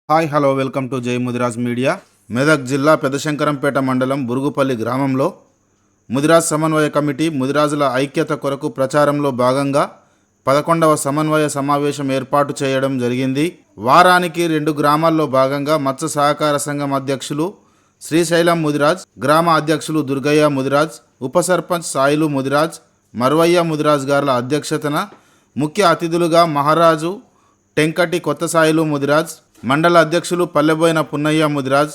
Hi hello welcome to జై Mudiraj media. Medak జిల్లా పెదశంకరంపేట మండలం బురుగుపల్లి గ్రామంలో ముదిరాజ్ సమన్వయ కమిటీ ముదిరాజుల ఐక్యత కొరకు ప్రచారంలో భాగంగా 11వ సమన్వయ సమావేశం ఏర్పాటు చేయడం జరిగింది. వారానికి 2 గ్రామాల్లో భాగంగా మత్స్య సహకార సంఘం అధ్యక్షులు శ్రీశైలం ముదిరాజ్, గ్రామ అధ్యక్షులు దుర్గయ్య ముదిరాజ్, ఉప సర్పంచ్ సాయిలు ముదిరాజ్, మర్వయ్య ముదిరాజ్ గారుల అధ్యక్షతన ముఖ్య అతిథులుగా మహారాజు టెంకటి కొత్త సాయిలు ముదిరాజ్, మండల అధ్యక్షులు పల్లెబోయిన పున్నయ్య ముదిరాజ్,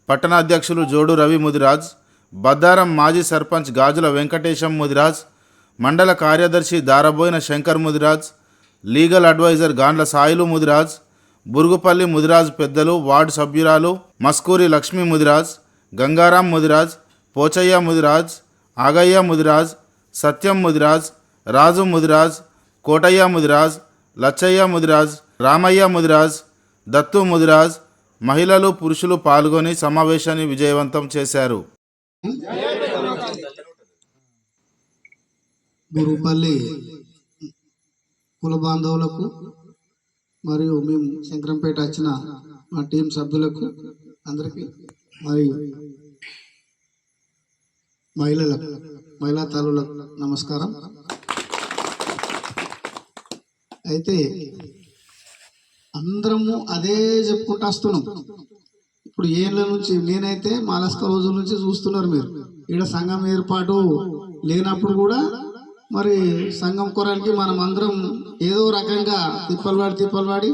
పట్టణ అధ్యక్షులు జోడు రవి ముదిరాజ్, బద్దారం మాజీ సర్పంచ్ గాజుల వెంకటేశం ముదిరాజ్, మండల కార్యదర్శి దారబోయిన శంకర్ ముదిరాజ్, లీగల్ అడ్వైజర్ గాండ్ల సాయిలు ముదిరాజ్, బురుగుపల్లి ముదిరాజ్ పెద్దలు, వార్డు సభ్యురాలు మస్కూరి లక్ష్మీ ముదిరాజ్, గంగారాం ముదిరాజ్, పోచయ్య ముదిరాజ్, ఆగయ్య ముదిరాజ్, సత్యం ముదిరాజ్, రాజు ముదిరాజ్, కోటయ్య ముదిరాజ్, లచ్చయ్య ముదిరాజ్, రామయ్య ముదిరాజ్, దత్తు ముదిరాజ్, మహిళలు పురుషులు పాల్గొని సమావేశాన్ని విజయవంతం చేశారు. బురుగుపల్లి కుల బాంధవులకు మరియు మేము శంకరంపేట వచ్చిన మా టీం సభ్యులకు అందరికీ మరి మహిళా తల్లులకు నమస్కారం. అయితే అందరము అదే చెప్పుకుంటూ వస్తున్నాం. ఇప్పుడు ఏళ్ళ నుంచి నేనైతే మాలస్క రోజుల నుంచి చూస్తున్నారు మీరు. ఈడ సంఘం ఏర్పాటు లేనప్పుడు కూడా మరి సంఘం కొరానికి మనం అందరం ఏదో రకంగా తిప్పలవాడి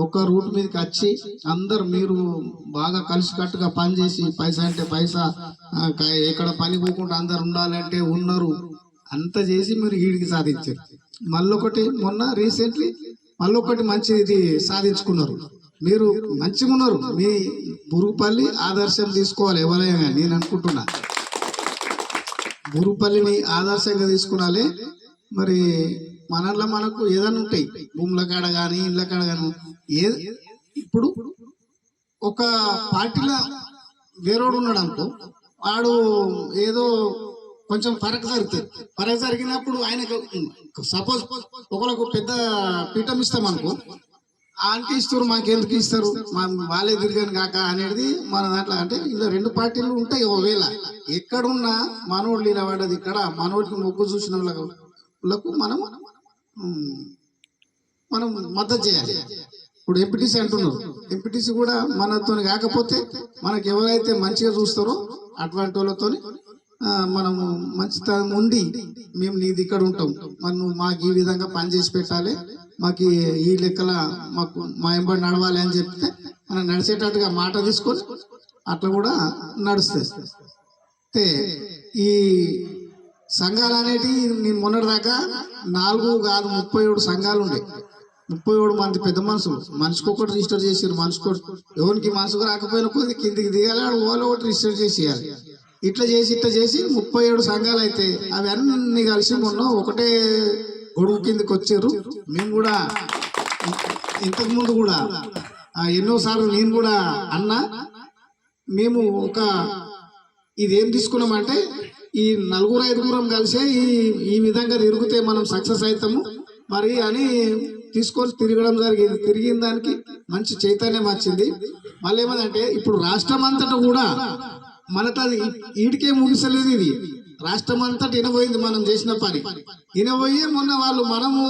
ఒక రూట్ మీదకి వచ్చి అందరు మీరు బాగా కలిసికట్టుగా పనిచేసి పైసా అంటే పైసా, ఎక్కడ పని పోకుండా అందరు ఉండాలంటే ఉన్నారు. అంత చేసి మీరు ఈడికి సాధించారు. మళ్ళొకటి మొన్న రీసెంట్లీ మళ్ళొకటి మంచిది సాధించుకున్నారు. మీరు మంచిగా ఉన్నారు. మీ బురుగుపల్లి ఆదర్శం తీసుకోవాలి ఎవరైనా. నేను అనుకుంటున్నా బురుగుపల్లిని ఆదర్శంగా తీసుకున్నాలే. మరి మనలో మనకు ఏదైనా ఉంటాయి, భూముల కాడ కానీ ఇళ్ళ కాడ కానీ. ఇప్పుడు ఒక పార్టీలో వేరేవాడు ఉన్నాడు అనుకో, వాడు ఏదో కొంచెం ఫరక్ జరిగినప్పుడు ఆయనకు సపోజ్ ఒకరికి పెద్ద పీఠం ఇస్తాం అనుకో, ఆంటీ ఇస్తారు మాకెందుకు ఇస్తారు, వాళ్ళే తిరిగాను కాక అనేది మన దాంట్లో. అంటే ఇలా 2 పార్టీలు ఉంటాయి. ఒకవేళ ఎక్కడున్నా మనోళ్ళు నిలబడ్డది ఇక్కడ మనోడికి మొగ్గు చూసిన వాళ్ళకు మనం మద్దతు చేయాలి. ఇప్పుడు ఎంపీటీసీ అంటున్నారు, ఎంపీటీసీ కూడా మనతో కాకపోతే మనకు ఎవరైతే మంచిగా చూస్తారో అటువంటి వాళ్ళతో మనము మంచితనం ఉండి మేము నీది ఇక్కడ ఉంటాం, మరి నువ్వు మాకు ఈ విధంగా పనిచేసి పెట్టాలి, మాకు ఈ లెక్కల మాకు మా ఎంబడి నడవాలి అని చెప్తే మనం నడిచేటట్టుగా మాట తీసుకొని అట్లా కూడా నడుస్తుంది. అయితే ఈ సంఘాలు అనేటివి నేను మొన్నటిదాకా 4 కాదు 37 సంఘాలు ఉండే. 37 మంది పెద్ద మనుషులు మనిషికొకటి రిజిస్టర్ చేసారు. మనిషికొకటి ఎవరికి మనసుకు రాకపోయినా కొద్ది కిందికి దిగాలి, వాళ్ళు ఒకటి రిజిస్టర్ చేసేయాలి. ఇట్లా చేసి 37 సంఘాలు అయితే అవి అన్ని కలిసి మొన్న ఒకటే గొడుగు కిందకి వచ్చారు. మేము కూడా ఇంతకుముందు కూడా ఎన్నోసార్లు నేను కూడా అన్నా, మేము ఇదేం తీసుకున్నామంటే ఈ 4-5 కలిసే ఈ విధంగా తిరిగితే మనం సక్సెస్ అవుతాము మరి అని తీసుకొని తిరగడం జరిగింది. తిరిగిన దానికి మంచి చైతన్యం వచ్చింది. మళ్ళీ ఏమంటే ఇప్పుడు రాష్ట్రం అంతటా కూడా మనకు అది ఈడికే ముగిసలేదు. ఇది రాష్ట్రం అంతటా వినబోయింది మనం చేసిన పని. వినబోయే మొన్న వాళ్ళు మనము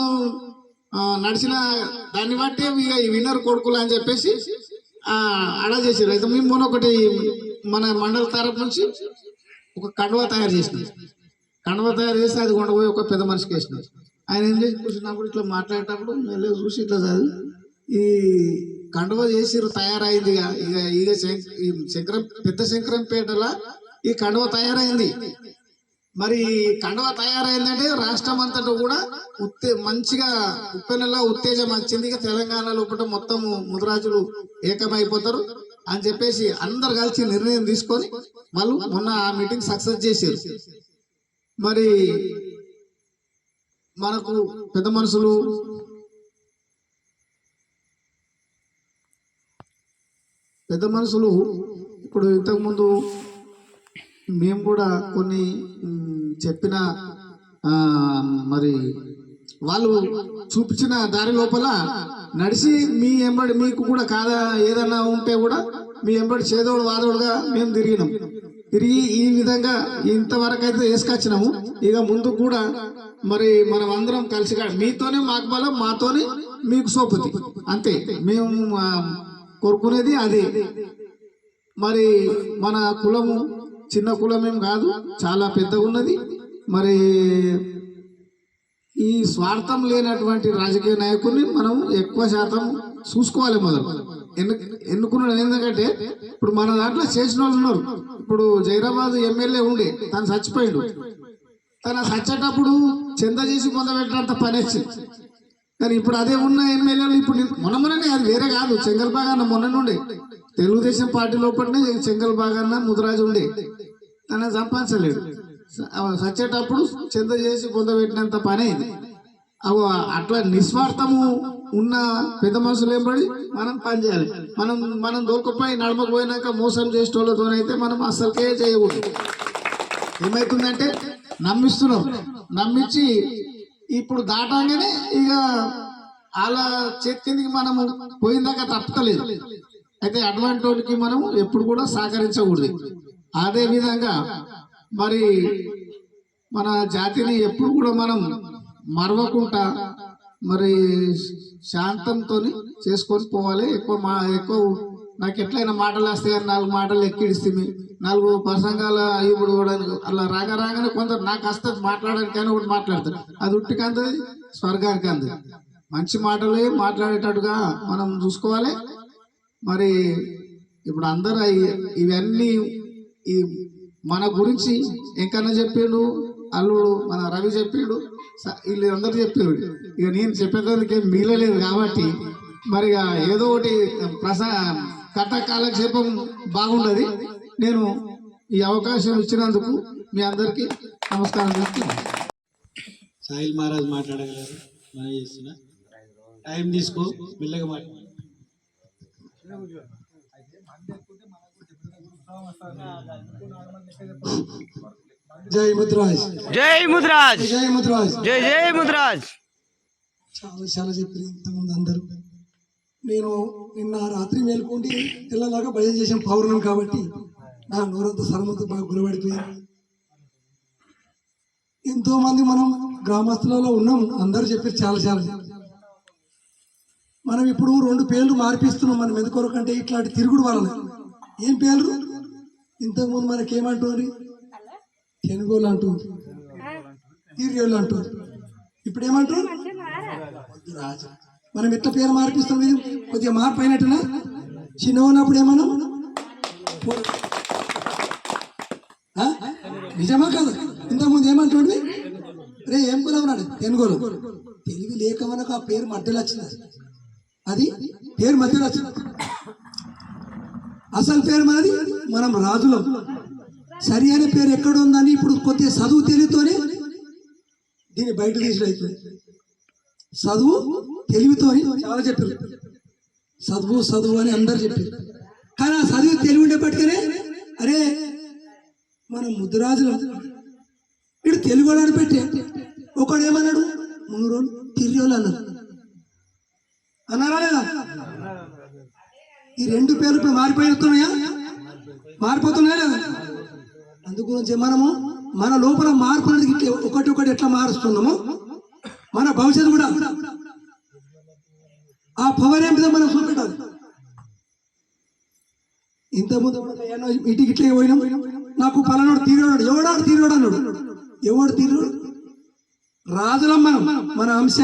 నడిచిన దాన్ని బట్టే ఇక విన్నర్ కొడుకులు అని చెప్పేసి అడా చేసారు. అయితే మేము మొన్న ఒకటి మన మండల తరపు నుంచి ఒక కండువా తయారు చేసినాం. కండువా తయారు చేసి అది కొండపోయి ఒక పెద్ద మనిషికి వేసినాం. ఆయన ఏం చేసి కూర్చున్నప్పుడు ఇట్లా మాట్లాడేటప్పుడు మెల్లగా చూసి ఇట్లా చదివి ఈ కండువా చేసిరు, తయారైంది. ఇక పెద్ద శంకరంపేటలో ఈ కండువా తయారైంది. మరి కండువా తయారైందంటే రాష్ట్రం అంతటా కూడా మంచిగా ఉప్పెనలా ఉత్తేజం వచ్చింది. ఇక తెలంగాణ లోపల మొత్తం ముదిరాజులు ఏకమైపోతారు అని చెప్పేసి అందరు కలిసి నిర్ణయం తీసుకొని వాళ్ళు మొన్న ఆ మీటింగ్ సక్సెస్ చేశారు. మరి మనకు పెద్ద మనుషులు ఇప్పుడు ఇంతకుముందు మేము కూడా కొన్ని చెప్పిన మరి వాళ్ళు చూపించిన దారి లోపల నడిచి మీ ఎంబడి మీకు కూడా కాదా ఏదన్నా ఉంటే కూడా మీ ఎంబడి చేదోడు వాదోడుగా మేము తిరిగి ఈ విధంగా ఇంతవరకు అయితే వేసుకొచ్చినాము. ఇక ముందు కూడా మరి మనం అందరం కలిసి మీతోనే మాకు బలం, మాతోనే మీకు సోపతి, అంతే మేము కోరుకునేది అదే. మరి మన కులము చిన్న కులమేం కాదు, చాలా పెద్దగా ఉన్నది. మరి ఈ స్వార్థం లేనటువంటి రాజకీయ నాయకుడిని మనం ఎక్కువ శాతం చూసుకోవాలి. మొదలు ఎన్నుకున్నాడు ఎందుకంటే ఇప్పుడు మన దాంట్లో చేసిన వాళ్ళు ఉన్నారు. ఇప్పుడు జైరాబాద్ ఎమ్మెల్యే ఉండే తను చచ్చిపోయాడు. తను చచ్చేటప్పుడు చెంద చేసి పొందబెట్టినంత పని వచ్చింది. కానీ ఇప్పుడు అదే ఉన్న ఎమ్మెల్యేలు ఇప్పుడు మొన్ననే అది వేరే కాదు, చెంగల్బాగ్ అన్న మొన్న నుండే తెలుగుదేశం పార్టీ లోపలనే చెంగల్బాగ్ అన్న ముదిరాజు ఉండే, తన సంపాదించలేడు. చచ్చేటప్పుడు చెంద చేసి పొందబెట్టినంత పని అయింది. అట్లా నిస్వార్థము ఉన్న పెద్ద మనుషులు ఏం మనం పని చేయాలి. మనం దొరకపోయి నడమకపోయినాక మోసం చేసేటోళ్ళతోనైతే మనం అస్సలకే చేయకూడదు. ఏమైతుందంటే నమ్మిస్తున్నాం, నమ్మించి ఇప్పుడు దాటంగానే ఇక అలా చేతి కిందికి మనము పోయిందాకా తప్పలేదు. అయితే అటువంటి వాటికి మనం ఎప్పుడు కూడా సహకరించకూడదు. అదే విధంగా మరి మన జాతిని ఎప్పుడు కూడా మనం మరవకుండా మరి శాంతంతో చేసుకొని పోవాలి. ఎక్కువ నాకు ఎట్లయినా మాటలు వస్తాయి అని 4 మాటలు ఎక్కిడిస్తే 4 ప్రసంగాల ఇప్పుడు కూడా అలా రాగానే కొందరు నాకు వస్తుంది మాట్లాడడానికి అని ఒకటి మాట్లాడతారు. అది ఉట్టికి అందది, స్వర్గానికి అందది. మంచి మాటలే మాట్లాడేటట్టుగా మనం చూసుకోవాలి. మరి ఇప్పుడు అందరూ ఇవన్నీ ఈ మన గురించి ఎంకన్నా చెప్పిండు, అల్లుడు మన రవి చెప్పిండు, వీళ్ళు అందరు చెప్పారు. ఇక నేను చెప్పేదానికి ఏం మిగలలేదు కాబట్టి మరి ఏదో ఒకటి కథ కాలక్షేపం బాగుండదు. నేను ఈ అవకాశం ఇచ్చినందుకు మీ అందరికీ నమస్కారం చెప్తున్నాను. సాహిల్ మహారాజ్ మాట్లాడగలరు, మనం చేస్తున్నా టైం తీసుకో, మెల్లగా మాట్లాడు. జై ముద్రాజ్, జై ముద్రాజ్, జై ముద్రాజ్, జై జై ముద్రాజ్. చాలా చెప్పారు ఇంతకుముందు అందరూ. నేను నిన్న రాత్రి మేల్కొండి పిల్లలాగా భయం చేసిన పౌర్ణం కాబట్టి నా నోరంతా సరమంతా బాగా గురబడిపోయింది. ఎంతో మంది మనం గ్రామస్తులలో ఉన్నాం, అందరూ చెప్పారు చాలా. మనం ఇప్పుడు 2 పేర్లు మార్పిస్తున్నాం. మనం ఎందుకొరకంటే ఇట్లాంటి తిరుగుడు వలన. ఏం పేర్లు? ఇంతకుముందు మనకేమంటుంది? తెనుగోళ్ళు అంటారు, తీరియోళ్ళు అంటారు. ఇప్పుడు ఏమంటారు? రాజు. మనం ఎట్లా పేరు మార్పిస్తాం? ఇది కొద్దిగా మార్పు అయినట్టునా? చిన్న ఉన్నప్పుడు ఏమన్నా నిజమా కదా? ఇంతకుముందు ఏమంటుంది? రే ఏం కులం ఉన్నాడు? తెనుగోలు. తెలివి లేక మనకు ఆ పేరు మధ్యలో వచ్చింది. అది పేరు మధ్యలో వచ్చింది. అసలు పేరు మనది, మనం రాజులం. సరి అయిన పేరు ఎక్కడ ఉందని ఇప్పుడు కొద్దిగా చదువు తెలివితోనే దీన్ని బయట తీసుడు అవుతుంది. చదువు తెలివితో చాలా చెప్పారు. చదువు అని అందరు చెప్పారు. కానీ ఆ చదువు తెలివి ఉండేపట్టుకనే అరే మనం ముద్దురాజులం, వీడు తెలుగు అని పెట్టే ఒకడు ఏమన్నాడు? 3 రోజులు తిరియోళ్ళు అన్నారా లేదా? ఈ 2 పేర్లు ఇప్పుడు మారిపోతున్నాయా? మారిపోతున్నాయా లేదా? అందుగురించి మనము మన లోపల మార్పు అనేది ఒకటి ఎట్లా మారుస్తున్నామో మన భవిష్యత్తు కూడా ఆ పవర్ ఏమిటో మనం చూపెట్టాలి. ఇంతకుముందు ఇంటికి ఇట్లే పోయినాం, నాకు పలానాడు తీరోడు, ఎవడాడు తీరోడు అన్నాడు. ఎవడు తీరోడు? రాజులం మనం. మన అంశ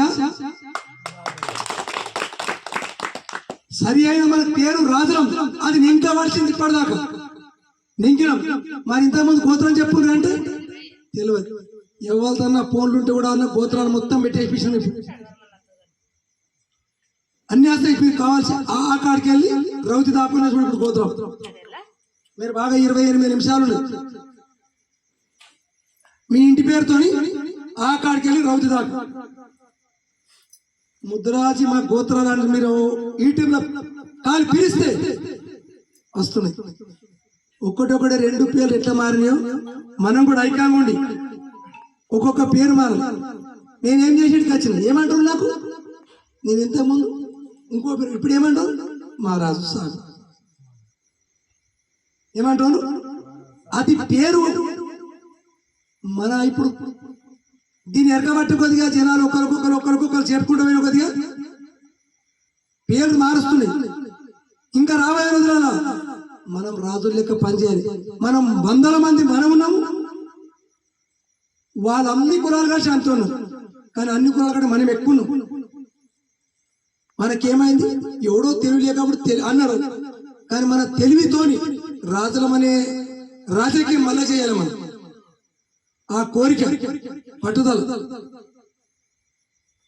సరి అయిన మన పేరు రాజులం. అది నింకా వచ్చింది ఇప్పటిదాకా నింకినం. మరి ఇంతకుముందు గోత్రం చెప్పుండ్రు అంటే తెలియదు. ఎవరిదన్నా ఫోన్లు ఉంటే కూడా అన్న గోత్రాలు మొత్తం పెట్టేసినాం. ఇప్పుడు అన్ని వస్తాయి. ఇప్పుడు కావాల్సి ఆ కాడికి వెళ్ళి రౌతి దాపుకున్నా చూడు. ఇప్పుడు గోత్రం మీరు బాగా 28 నిమిషాలు మీ ఇంటి పేరుతోని ఆ కాడికి వెళ్ళి రౌతి దాపు ముద్రాజీ మా గోత్రాలు మీరు యూట్యూబ్లో కాలు పిలిస్తే వస్తున్నాయి. ఒక్కటొక్కటి 2 పేర్లు ఎట్లా మారినాయో మనం కూడా ఐకాంగా ఉండి ఒక్కొక్క పేరు మారాలి. నేనేం చేసేటికి వచ్చిన ఏమంటారు నాకు? నేను ఇంతకుముందు ఇంకో పేరు, ఇప్పుడు ఏమంటారు? మహారాజు సార్ ఏమంటారు? అది పేరు. మన ఇప్పుడు దీన్ని ఎరగబట్టి కొద్దిగా జనాలు ఒకరికొకరు చెప్పుకుంటూ పోయిన కొద్దిగా పేర్లు మారుస్తున్నాయి. ఇంకా రాబోయే రోజులలో మనం రాజుల లెక్క పనిచేయాలి. మనం వందల మంది మనం ఉన్నాము, వాళ్ళు అన్ని కులాలుగా శాంతి ఉన్నారు, కానీ అన్ని కులాల కంటే మనం ఎక్కువ ఉన్నాం. మనకేమైంది? ఎవడో తెలివి లేకపోతే అన్నారు, కానీ మన తెలివితోని రాజులమనే రాజకీయం మళ్ళా చేయాలి. మనం ఆ కోరిక పట్టుదల,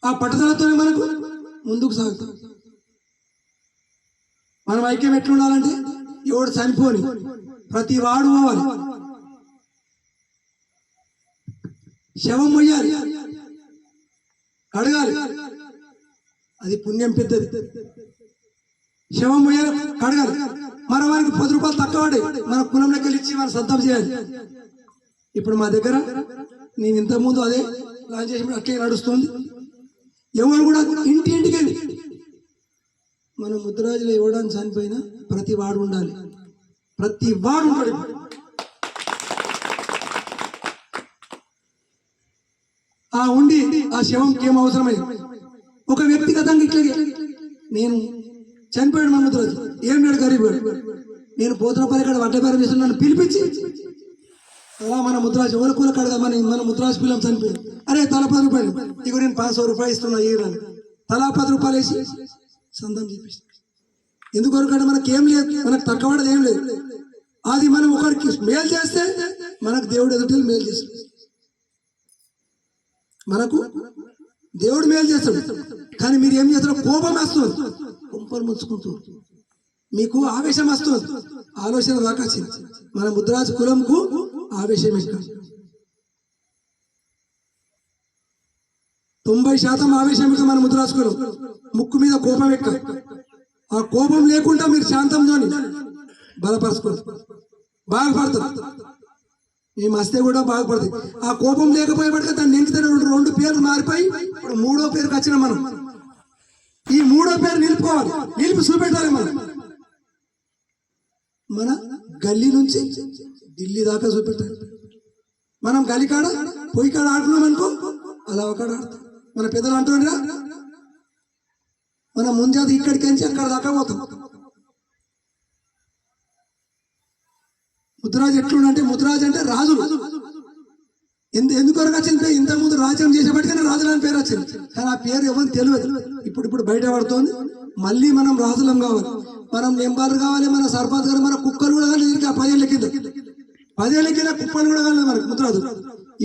ఆ పట్టుదలతోనే మనకు ముందుకు సాగుతాం. మనం ఐక్యం ఎట్లుండాలంటే ఎవడు చనిపోని ప్రతి వాడు పోవాలి, శవం మొయ్యాలి, కడగాలి, అది పుణ్యం పెద్దది. శవం మొయ్యాలి, కడగాలి. మన వారికి 10 రూపాయలు తక్కువ మన కులం లెక్కలు ఇచ్చి మన సొంతం చేయాలి. ఇప్పుడు మా దగ్గర నేను ఇంతకుముందు అదే ప్లాన్ చేసినప్పుడు అట్లే నడుస్తుంది. ఎవరు కూడా ఇంటికి వెళ్ళి మన ముద్రాజులు ఇవ్వడానికి చనిపోయినా ప్రతి వాడు ఉండాలి, ప్రతి వాడు ఉంటాడు. ఆ ఉండి ఆ శవంకి ఏం అవసరమైంది ఒక వ్యక్తిగతంగా ఇట్లాగే నేను చనిపోయాడు మన ముద్రాజు, ఏం లేడు గరీబ్, నేను పోతున్నపల్లి ఇక్కడ వడ్డబేరం చేసిన నన్ను పిలిపించి అలా మన ముద్రాజు ఎవరి కూల కడగా మన ముద్రాజు పిల్లం చనిపోయింది. అరే తల 10 రూపాయలు ఇక నేను 500 రూపాయలు ఇస్తున్నా ఈరాని తలా 10 రూపాయలు వేసి సంతం చేపిస్తాను. ఎందుకొరకంటే మనకి ఏం లేదు, మనకు తక్కువడది ఏం లేదు. అది మనం ఒకరికి మేలు చేస్తే మనకు దేవుడు ఎదుటి మేలు చేస్తాడు, మనకు దేవుడు మేలు చేస్తాడు. కానీ మీరు ఏం చేస్తారు? కోపం వస్తుంది, కుంపలు ముంచుకుంటూ మీకు ఆవేశం వస్తుంది. ఆలోచన దాకా మన ముద్రాజు కులంకు ఆవేశం ఎక్కువ, 90% ఆవేశం ఎక్కువ మన ముద్రాజు కులం. ముక్కు మీద కోపం ఎక్కువ. ఆ కోపం లేకుండా మీరు శాంతంతోని బలపరచుకోండి, బాగుపడతారు. మీ మస్తే కూడా బాగుపడుతుంది. ఆ కోపం లేకపోయేపటిగా దాన్ని నింపితే 2 పేర్లు మారిపోయి ఇప్పుడు 3వ పేరుకి వచ్చిన మనం ఈ 3వ పేరు నిలుపుకోవాలి, నిలిపి చూపెట్టాలి. మన గల్లీ నుంచి ఢిల్లీ దాకా చూపెట్టాలి. మనం గల్లీ కాడ పొయ్యి కాడ ఆడుతున్నాం అనుకో, అలా ఒక ఆడతాం. మన పెద్దలు అంటున్నారా, మన ముంజాది ఇక్కడికి నుంచి అక్కడ దాకా పోతాం. ముద్రాజు ఎట్లుండంటే, ముద్రాజు అంటే రాజులు. ఎందుకొరకు వచ్చింది? ఇంతకుముందు రాజ్యం చేసేపటికనే రాజులు అని పేరు వచ్చింది, కానీ ఆ పేరు ఎవరికి తెలియదు. ఇప్పుడు బయట పడుతోంది. మళ్ళీ మనం రాజులం కావాలి, మనం నెంబర్లు కావాలి, మన సర్పంచ్ గారు, మన కుక్కలు కూడా కావాలి. ఇంకా 10 ఏళ్ళ కింద కుక్కలు కూడా కావాలి మనకు ముద్రాజు.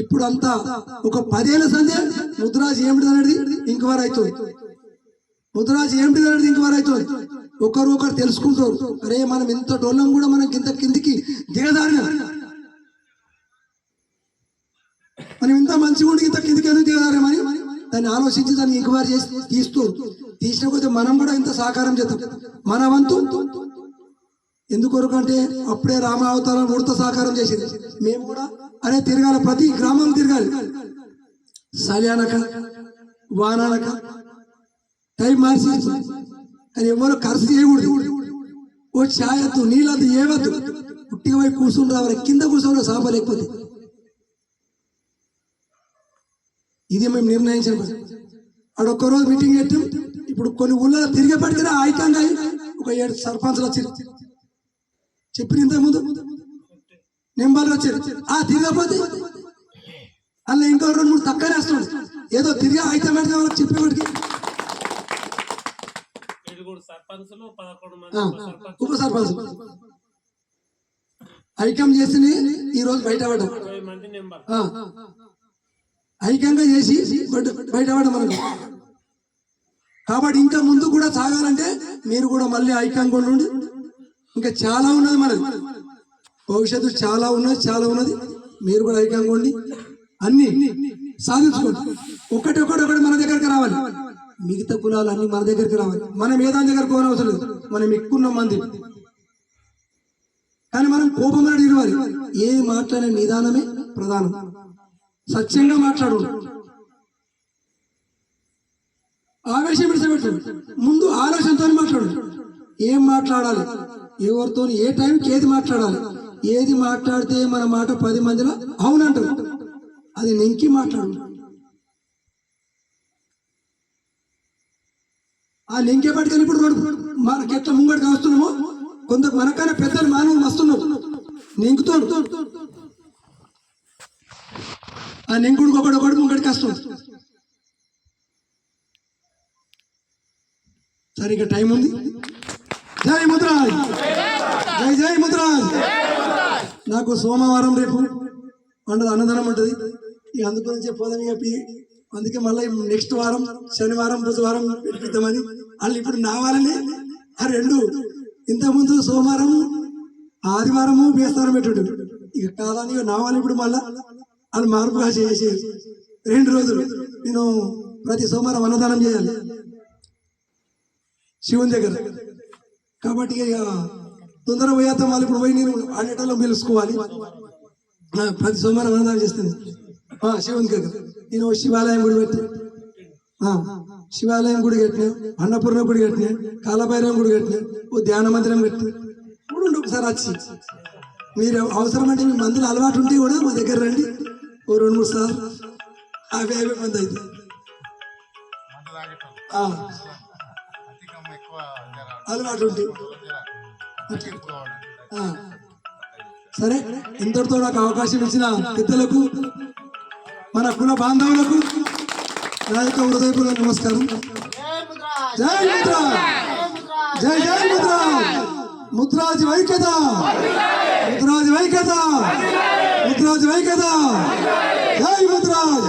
ఇప్పుడు అంతా ఒక 10 ఏళ్ళ సందే ముద్రాజు ఏమిటి అనేది ఇంకవారు అవుతుంది. ముద్రాజు ఏమిటి అనేది ఇంకవారు అవుతుంది. ఒకరు తెలుసుకుంటారు. అరే మనం ఇంత డోళ్ళం కూడా మనం ఇంత కిందికి దిగజారిన, మనం ఇంత మంచిగా ఉండి ఇంత కిందికి ఎందుకు దిగజారేమని దాన్ని ఆలోచించి దాన్ని ఎంక్వైరీ చేసి తీసిన కొద్దిగా మనం కూడా ఇంత సహకారం చేద్దాం. మన వంతు ఎందుకొరకంటే అప్పుడే రామావతారం ఉడత సహకారం చేసింది. మేము కూడా అనే తిరగాలి, ప్రతి గ్రామం తిరగాలి. సలియానక వానానక టైం మార్చి, కానీ ఎవరు ఖర్చు చేయకూడదు. ఓ ఛాయద్దు, నీళ్ళద్దు, ఏవద్దు, పుట్టిగా పోయి కూర్చుని రావాలి. కింద కూర్చోవాలి సాప లేకపోతే. ఇది మేము నిర్ణయించిన. అడొక్క రోజు మీటింగ్ పెట్టాం. ఇప్పుడు కొన్ని ఊళ్ళో తిరిగేపటికనే ఐక్యంగా ఒక 7 సర్పంచ్లు వచ్చారు. చెప్పిన ఇంతకుముందు నెంబర్లు వచ్చారు. ఆ తిరగకపోతే అలా ఇంకో 2-3 తక్కువనే వస్తుంది. ఏదో తిరిగి అయితే పెడితే వాళ్ళకి చెప్పేవాడికి ఉప సర్పంచ్ ఐక్యం చేసి ఈరోజు బయటపడ్డాం. ఐక్యంగా చేసి బయటపడ్డాం మనకు. కాబట్టి ఇంకా ముందు కూడా సాగాలంటే మీరు కూడా మళ్ళీ ఐక్యంగా ఉండి, ఇంకా చాలా ఉన్నది మనది, భవిష్యత్తు చాలా ఉన్నది. మీరు కూడా ఐక్యంగా ఉండి అన్ని సాధించుకోండి. ఒకటి మన దగ్గరికి రావాలి. మిగతా కులాలు అన్ని మన దగ్గరికి రావాలి. మనం ఏదాని దగ్గర పోనవసరం లేదు, మనం ఎక్కువ మంది. కానీ మనం కోపం అనేది ఇవ్వాలి. ఏ మాట్లాడే నిదానమే ప్రధానం. సత్యంగా మాట్లాడు. ఆవేశం విడిచిపెట్టు, ముందు ఆలోచనతో మాట్లాడు. ఏం మాట్లాడాలి, ఎవరితో ఏ టైంకి ఏది మాట్లాడాలి, ఏది మాట్లాడితే మన మాట 10 మందిలో అవునంటారు, అది నెంకి మాట్లాడు. ఆ నెంకే పట్టుకొని ఇప్పుడు మనకి ఎట్లా ముంగడికి వస్తున్నామో కొంత మనకైనా పెద్దలు మానవులు వస్తున్నాం నెంకుతో. ఆ నెంకుడికి ఒకటి ముంగడికి వస్తుంది. సరే ఇక టైం ఉంది. జై ముద్రాజ్, జై జై ముద్రాజ్. నాకు సోమవారం రేపు పండుగ అన్నదానం ఉంటుంది, ఇక అందుగురించి పోదాం. ఇక అందుకే మళ్ళీ నెక్స్ట్ వారం శనివారం బుధవారం పెట్టిద్దామని వాళ్ళు ఇప్పుడు నా వాళ్ళని ఆ 2 ఇంతకుముందు సోమవారం ఆదివారము బేస్తారం పెట్టుడు, ఇక కాదని నా వాళ్ళు ఇప్పుడు మళ్ళా వాళ్ళు మార్పుగా చేసి 2 రోజులు నేను ప్రతి సోమవారం అన్నదానం చేయాలి శివుని దగ్గర. కాబట్టి ఇక తొందరగా పోయేద్దాం. వాళ్ళు ఇప్పుడు పోయి నేను ఆడేటలో పిలుచుకోవాలి. ప్రతి సోమవారం అన్నదానం చేస్తాను శివుని దగ్గర. నేను శివాలయం గుడి పెట్టి శివాలయం గుడి కట్టినా, అన్నపూర్ణ గుడి కట్టినా, కాలభైరవం గుడి కట్టినా, ఓ ధ్యాన మందిరం కట్టినా. ఇప్పుడు ఒకసారి వచ్చి మీరు అవసరం అంటే మీ మందులు అలవాటు ఉంటే కూడా మా దగ్గర రండి. ఓ 2-3 సార్లు 50 మంది అయితే అలవాటు ఉంటే. సరే, ఇంతటితో నాకు అవకాశం ఇచ్చిన పెద్దలకు, మన కుల బాంధవులకు నా యొక్క హృదయపూర్వక నమస్కారం. జై ముద్రాజ్, జై జై ముద్రాజ్. ముద్రాజ్ వైఖ్యత, ముద్రాజ్ వైఖ్యత, ముద్రాజ్ వైఖ్యత. జై ముద్రాజ్.